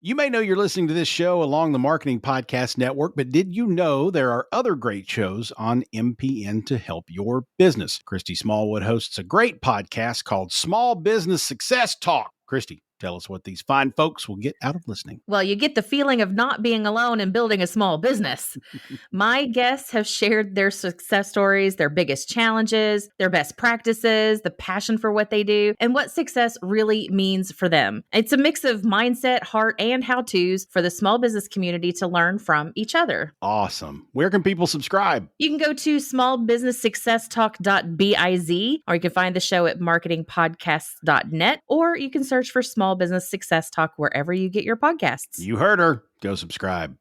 You may know you're listening to this show along the Marketing Podcast Network, but did you know there are other great shows on MPN to help your business? Christy Smallwood hosts a great podcast called Small Business Success Talk. Christy, tell us what these fine folks will get out of listening. Well, you get the feeling of not being alone in building a small business. My guests have shared their success stories, their biggest challenges, their best practices, the passion for what they do, and what success really means for them. It's a mix of mindset, heart, and how-tos for the small business community to learn from each other. Awesome. Where can people subscribe? You can go to smallbusinesssuccesstalk.biz, or you can find the show at marketingpodcasts.net, or you can search for Small Business Success Talk wherever you get your podcasts. You heard her. Go subscribe.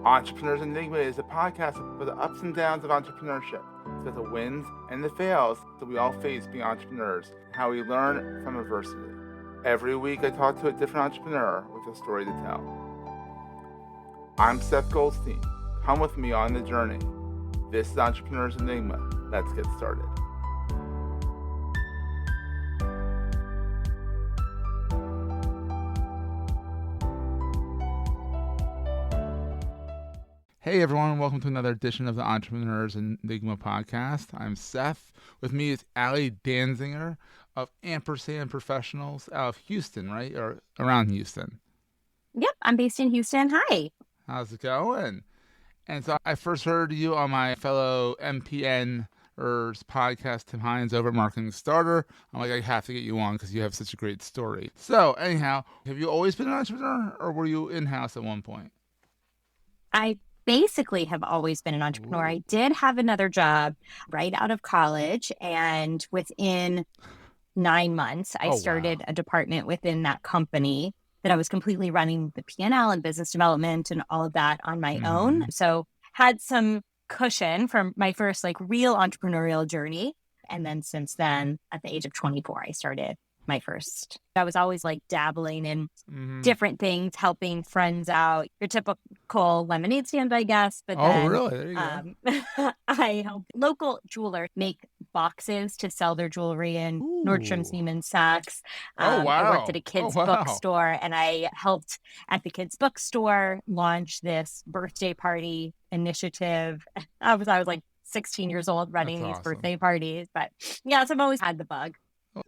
Entrepreneurs Enigma is a podcast for the ups and downs of entrepreneurship. So the wins and the fails that we all face being entrepreneurs, how we learn from adversity. Every week I talk to a different entrepreneur with a story to tell. I'm Seth Goldstein. Come with me on the journey. This is Entrepreneurs Enigma. Let's get started. Hey everyone, welcome to another edition of the Entrepreneurs Enigma podcast. I'm Seth. With me is Allie Danzinger of Ampersand Professionals out of Houston, right? Or around Houston. Yep, I'm based in Houston. Hi. How's it going? And so I first heard you on my fellow MPNers podcast, Tim Hines over at Marketing Starter. I'm like, I have to get you on because you have such a great story. So anyhow, have you always been an entrepreneur or were you in-house at one point? I basically have always been an entrepreneur. I did have another job right out of college, and within 9 months, I started a department within that company that I was completely running the P&L and business development and all of that on my own. So had some cushion from my first real entrepreneurial journey. And then since then, at the age of 24, I started my first. I was always dabbling in different things, helping friends out, your typical lemonade stand, I guess. But then, really? There you go. I helped local jewelers make boxes to sell their jewelry in Nordstrom's, Neiman Sachs. I worked at a kids bookstore, and I helped at the kids bookstore launch this birthday party initiative. I was 16 years old running these birthday parties. But yeah, so I've always had the bug.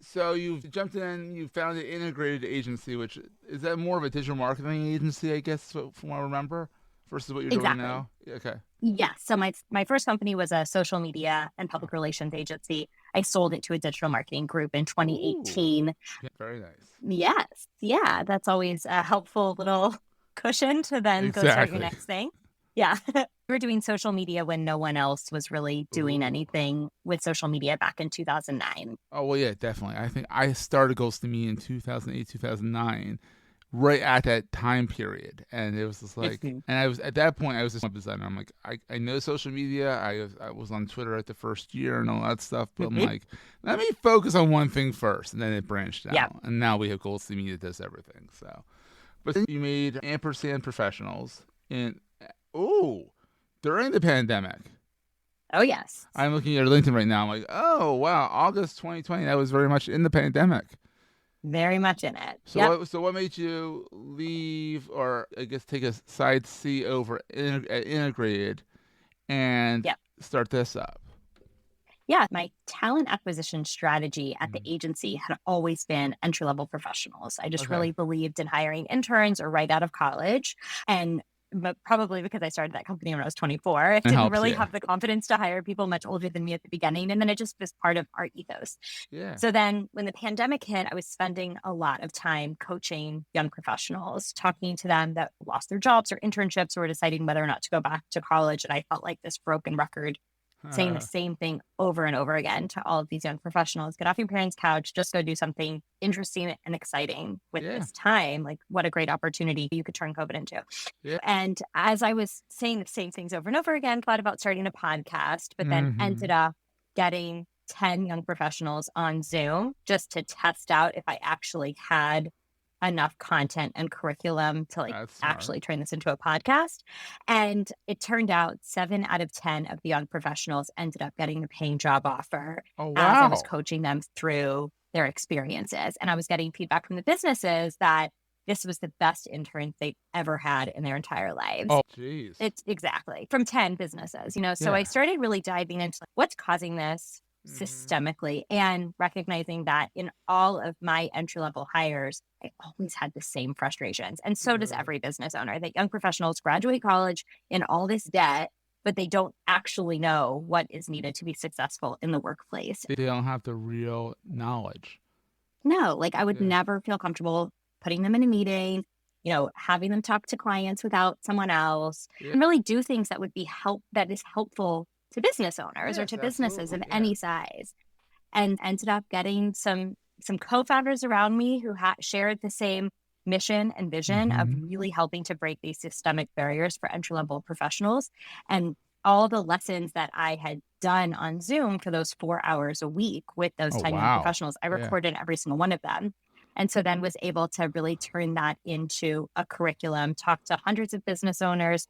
So you've jumped in, you found an integrated agency, which is that more of a digital marketing agency, I guess, from what I remember, versus what you're doing now? Okay. Yes. So my first company was a social media and public relations agency. I sold it to a digital marketing group in 2018. Yeah, very nice. Yes. Yeah. That's always a helpful little cushion to then go start your next thing. Yeah. We were doing social media when no one else was really doing anything with social media back in 2009. Oh, well, yeah, definitely. I think I started GhostMe in 2008, 2009, right at that time period. And it was just and I was, at that point, I was just web designer. I'm like, I know social media. I was on Twitter at the first year and all that stuff. But I'm like, let me focus on one thing first. And then it branched out. Yep. And now we have GhostMe that does everything. So, but then you made Ampersand Professionals during the pandemic. Oh, yes. I'm looking at your LinkedIn right now. I'm like, oh, wow, August 2020. That was very much in the pandemic. Very much in it. So what made you leave, or I guess take a side seat over Integrated and start this up? Yeah, my talent acquisition strategy at the agency had always been entry-level professionals. I just really believed in hiring interns or right out of college. But probably because I started that company when I was 24, I didn't really have the confidence to hire people much older than me at the beginning. And then it just was part of our ethos. Yeah. So then when the pandemic hit, I was spending a lot of time coaching young professionals, talking to them that lost their jobs or internships or were deciding whether or not to go back to college. And I felt like this broken record saying the same thing over and over again to all of these young professionals. Get off your parents' couch, just go do something interesting and exciting with this time. What a great opportunity you could turn COVID into. Yeah. And as I was saying the same things over and over again, thought about starting a podcast, but then ended up getting 10 young professionals on Zoom just to test out if I actually had enough content and curriculum to actually turn this into a podcast. And it turned out 7 out of 10 of the young professionals ended up getting a paying job offer as I was coaching them through their experiences. And I was getting feedback from the businesses that this was the best interns they've ever had in their entire lives. Oh, geez. It's exactly from 10 businesses, So I started really diving into what's causing this systemically and recognizing that in all of my entry-level hires, I always had the same frustrations. And so does every business owner, that young professionals graduate college in all this debt, but they don't actually know what is needed to be successful in the workplace. They don't have the real knowledge. No, I would never feel comfortable putting them in a meeting, having them talk to clients without someone else, and really do things that would be that is helpful to business owners or to businesses of any size. And ended up getting some co-founders around me who shared the same mission and vision of really helping to break these systemic barriers for entry-level professionals. And all the lessons that I had done on Zoom for those 4 hours a week with those 10 young professionals, I recorded every single one of them. And so then was able to really turn that into a curriculum, talk to hundreds of business owners,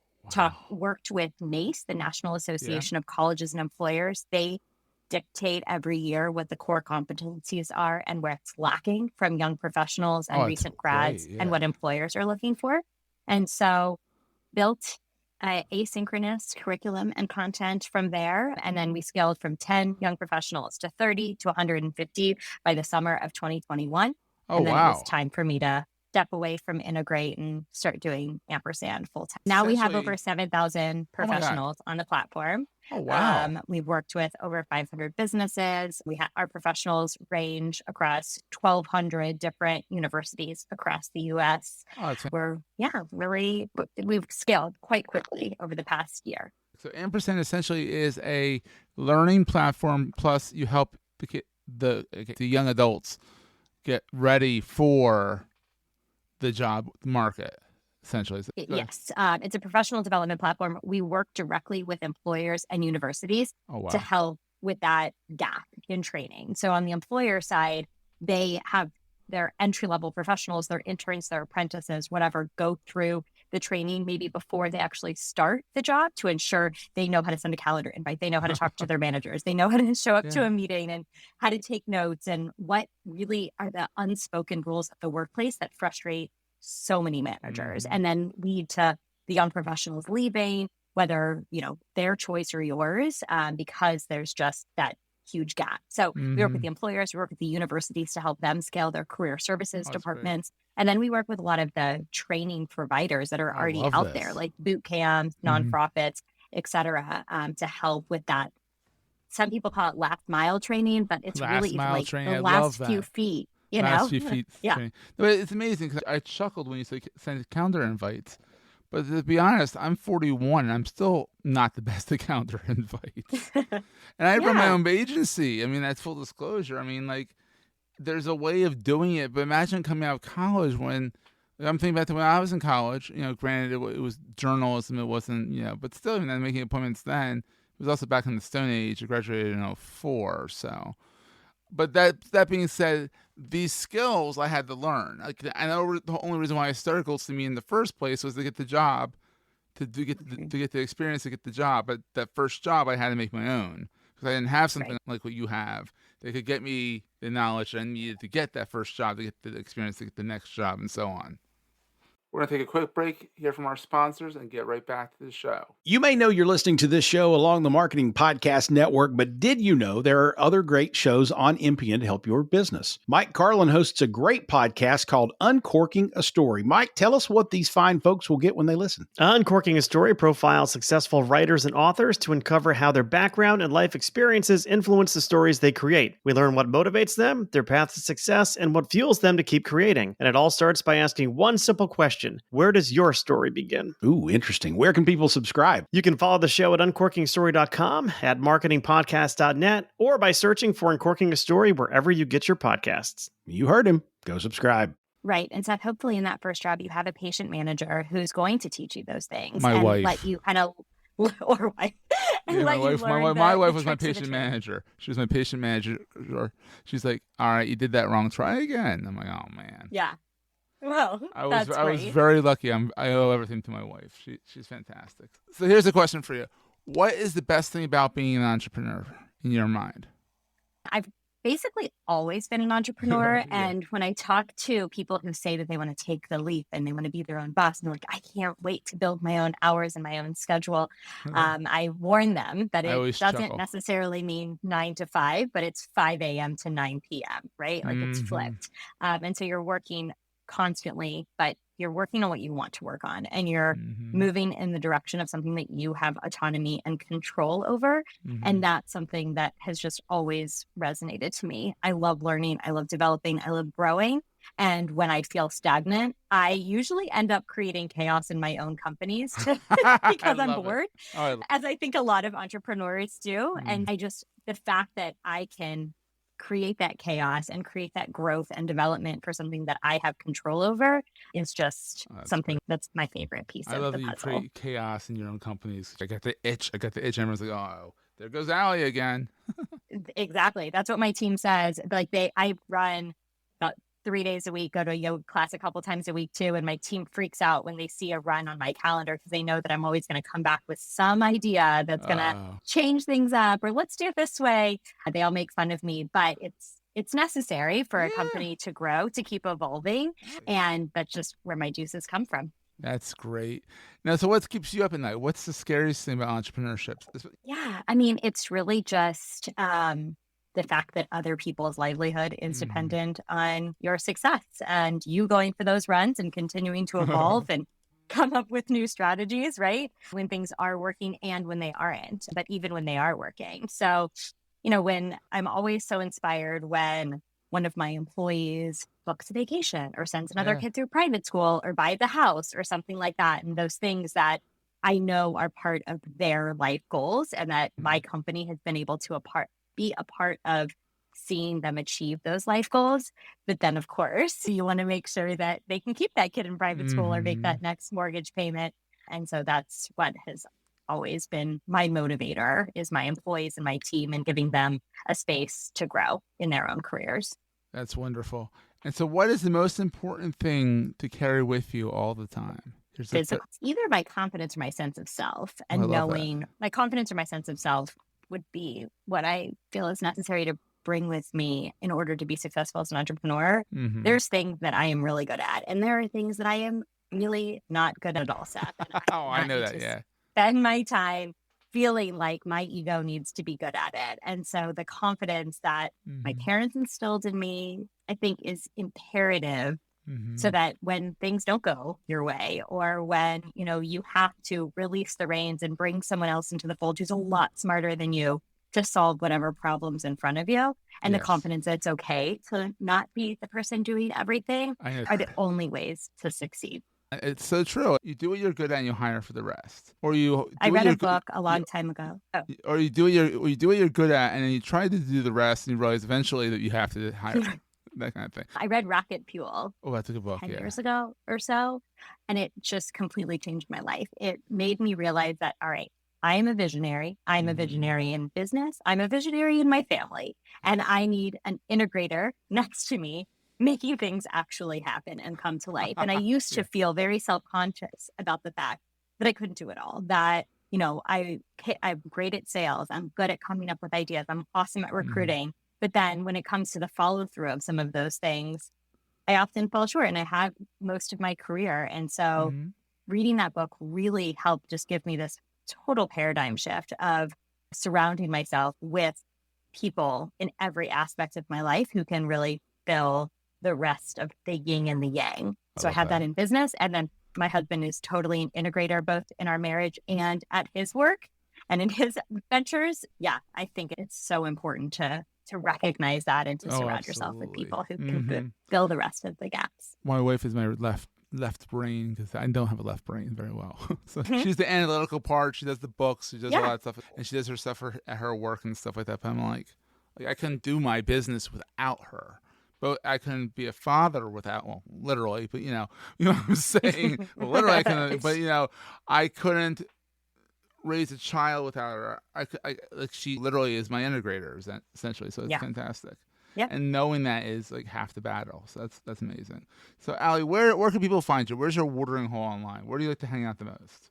worked with NACE, the National Association of Colleges and Employers. They dictate every year what the core competencies are and where it's lacking from young professionals and recent grads and what employers are looking for. And so built asynchronous curriculum and content from there. And then we scaled from 10 young professionals to 30 to 150 by the summer of 2021. And then it was time for me to step away from Integrate and start doing Ampersand full time. Now we have over 7,000 professionals on the platform. Oh, wow. We've worked with over 500 businesses. Our professionals range across 1,200 different universities across the U.S. We've scaled quite quickly over the past year. So Ampersand essentially is a learning platform, plus you help the young adults get ready for the job market, essentially. Yes. It's a professional development platform. We work directly with employers and universities to help with that gap in training. So on the employer side, they have their entry-level professionals, their interns, their apprentices, whatever, go through the training maybe before they actually start the job to ensure they know how to send a calendar invite. They know how to talk to their managers. They know how to show up to a meeting and how to take notes and what really are the unspoken rules of the workplace that frustrate so many managers and then lead to the young professionals leaving, whether, their choice or yours, because there's just that huge gap. So we work with the employers, we work with the universities to help them scale their career services departments. And then we work with a lot of the training providers that are already out there, like boot camps, nonprofits, et cetera, to help with that. Some people call it last mile training, but it's really like the last few feet, last few feet. Training. But it's amazing because I chuckled when you said send calendar invites. But to be honest, I'm 41 and I'm still not the best at calendar invites. And I run my own agency. I mean, that's full disclosure. I mean, there's a way of doing it. But imagine coming out of college when I'm thinking back to when I was in college. Granted, it was journalism. It wasn't, but still, even making appointments then. It was also back in the Stone Age. I graduated in 2004 or so. But that being said, these skills I had to learn. I know the only reason why I started Goldstein in the first place was to get the job, to get the experience to get the job. But that first job I had to make my own because I didn't have something like what you have that could get me the knowledge I needed to get that first job, to get the experience to get the next job, and so on. We're going to take a quick break, hear from our sponsors, and get right back to the show. You may know you're listening to this show along the Marketing Podcast Network, but did you know there are other great shows on MPN to help your business? Mike Carlin hosts a great podcast called Uncorking a Story. Mike, tell us what these fine folks will get when they listen. Uncorking a Story profiles successful writers and authors to uncover how their background and life experiences influence the stories they create. We learn what motivates them, their path to success, and what fuels them to keep creating. And it all starts by asking one simple question. Where does your story begin? Ooh, interesting. Where can people subscribe? You can follow the show at uncorkingstory.com, at marketingpodcast.net, or by searching for Uncorking a Story wherever you get your podcasts. You heard him. Go subscribe. Right. And Seth, hopefully in that first job, you have a patient manager who's going to teach you those things. My wife. Let you kind of, or wife. My wife was my patient manager. She was my patient manager. She's like, all right, you did that wrong. Try again. I'm like, oh, man. Yeah. Well, I was very lucky. I owe everything to my wife. She's fantastic. So here's a question for you. What is the best thing about being an entrepreneur in your mind? I've basically always been an entrepreneur. Yeah. And when I talk to people who say that they want to take the leap and they want to be their own boss, and they're like, I can't wait to build my own hours and my own schedule. I warn them that I it always doesn't chuckle. necessarily mean 9 to 5, but it's 5 a.m. to 9 p.m., right? Like it's flipped. And so you're working constantly, but you're working on what you want to work on, and you're moving in the direction of something that you have autonomy and control over. And that's something that has just always resonated to me. I love learning. I love developing. I love growing. And when I feel stagnant, I usually end up creating chaos in my own companies because I'm bored, as I think a lot of entrepreneurs do. And the fact that I can create that chaos and create that growth and development for something that I have control over is just something that's my favorite piece of the puzzle. I love that you create chaos in your own companies. I got the itch. Everyone's like, oh, there goes Allie again. Exactly. That's what my team says. Like I run about 3 days a week, go to a yoga class a couple times a week too. And my team freaks out when they see a run on my calendar because they know that I'm always going to come back with some idea that's going to change things up, or let's do it this way. They all make fun of me, but it's necessary for a company to grow, to keep evolving. And that's just where my juices come from. That's great. Now, so what keeps you up at night? What's the scariest thing about entrepreneurship? Yeah, I mean, it's really just the fact that other people's livelihood is dependent on your success, and you going for those runs and continuing to evolve and come up with new strategies, right? When things are working and when they aren't, but even when they are working. So, when I'm always so inspired when one of my employees books a vacation or sends another kid through private school or buys a house or something like that. And those things that I know are part of their life goals, and that my company has been able to be a part of seeing them achieve those life goals. But then, of course, you want to make sure that they can keep that kid in private school or make that next mortgage payment. And so that's what has always been my motivator, is my employees and my team, and giving them a space to grow in their own careers. That's wonderful. And so what is the most important thing to carry with you all the time? It's either my confidence or my sense of self. And knowing my confidence or my sense of self would be what I feel is necessary to bring with me in order to be successful as an entrepreneur. There's things that I am really good at, and there are things that I am really not good at all, Seth. I know that, yeah. Spend my time feeling like my ego needs to be good at it. And so the confidence that my parents instilled in me, I think, is imperative, so that when things don't go your way, or when, you have to release the reins and bring someone else into the fold who's a lot smarter than you to solve whatever problems in front of you, and the confidence that it's okay to not be the person doing everything, are the only ways to succeed. It's so true. You do what you're good at and you hire for the rest. Or I read a book a long time ago. Or you do what you're good at, and then you try to do the rest, and you realize eventually that you have to hire that kind of thing. I read Rocket Fuel. Oh, that's a good book. 10 years ago or so, and it just completely changed my life. It made me realize that, all right, I am a visionary. I'm a visionary in business. I'm a visionary in my family, and I need an integrator next to me, making things actually happen and come to life. And I used to feel very self-conscious about the fact that I couldn't do it all, that, I'm great at sales. I'm good at coming up with ideas. I'm awesome at recruiting. But then when it comes to the follow through of some of those things, I often fall short, and I have most of my career. And so reading that book really helped just give me this total paradigm shift of surrounding myself with people in every aspect of my life who can really fill the rest of the yin and the yang. So I have that in business. And then my husband is totally an integrator, both in our marriage and at his work and in his ventures. Yeah, I think it's so important to recognize that and to surround yourself with people who can fill the rest of the gaps. My wife is my left brain, because I don't have a left brain very well. So she's the analytical part. She does the books. She does a lot of stuff, and she does her stuff at her work and stuff like that. But I'm like I couldn't do my business without her. But I couldn't be a father without, well, literally, but you know what I'm saying? Well, literally, I couldn't, but I couldn't raise a child without her. She literally is my integrator, essentially. So it's fantastic. Yeah. And knowing that is like half the battle. So that's amazing. So Allie, where can people find you? Where's your watering hole online? Where do you like to hang out the most?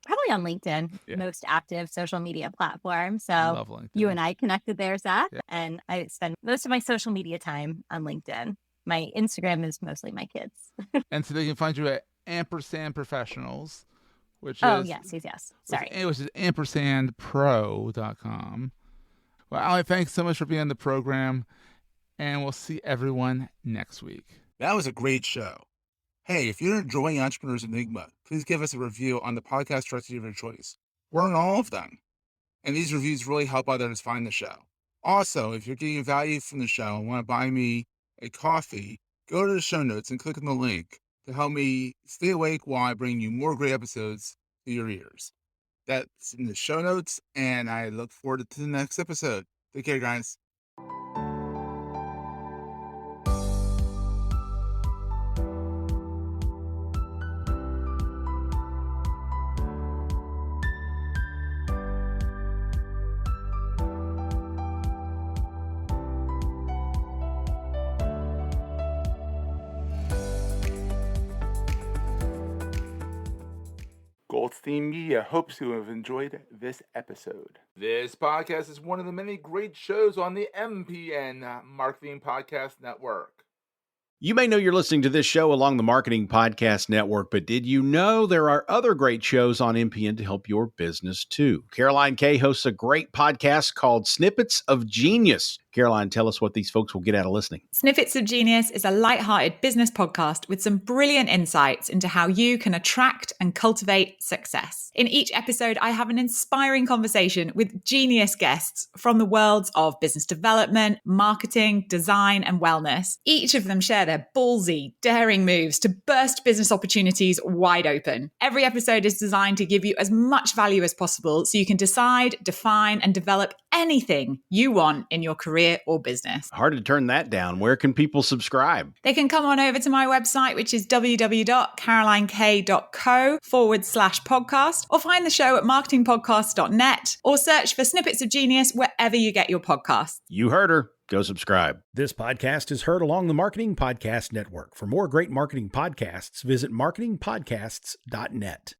Probably probably on LinkedIn, most active social media platform. So you and I connected there, Seth, and I spend most of my social media time on LinkedIn. My Instagram is mostly my kids. And so they can find you at Ampersand Professionals, which is yes. Sorry. Which is ampersandpro.com. Well, Allie, thanks so much for being on the program, and we'll see everyone next week. That was a great show. Hey, if you're enjoying Entrepreneurs Enigma, please give us a review on the podcast directory of your choice. We're on all of them. And these reviews really help others find the show. Also, if you're getting value from the show and want to buy me a coffee, go to the show notes and click on the link to help me stay awake while I bring you more great episodes to your ears. That's in the show notes, and I look forward to the next episode. Take care, guys. Goldstein Media hopes you have enjoyed this episode. This podcast is one of the many great shows on the MPN Marketing Podcast Network. You may know you're listening to this show along the Marketing Podcast Network, but did you know there are other great shows on MPN to help your business too? Caroline Kay hosts a great podcast called Snippets of Genius. Caroline, tell us what these folks will get out of listening. Snippets of Genius is a lighthearted business podcast with some brilliant insights into how you can attract and cultivate success. In each episode, I have an inspiring conversation with genius guests from the worlds of business development, marketing, design, and wellness. Each of them share their ballsy, daring moves to burst business opportunities wide open. Every episode is designed to give you as much value as possible so you can decide, define, and develop anything you want in your career or business. Hard to turn that down. Where can people subscribe? They can come on over to my website, which is www.carolinekay.co/podcast, or find the show at marketingpodcast.net, or search for Snippets of Genius wherever you get your podcasts. You heard her. Go subscribe. This podcast is heard along the Marketing Podcast Network. For more great marketing podcasts, visit marketingpodcasts.net.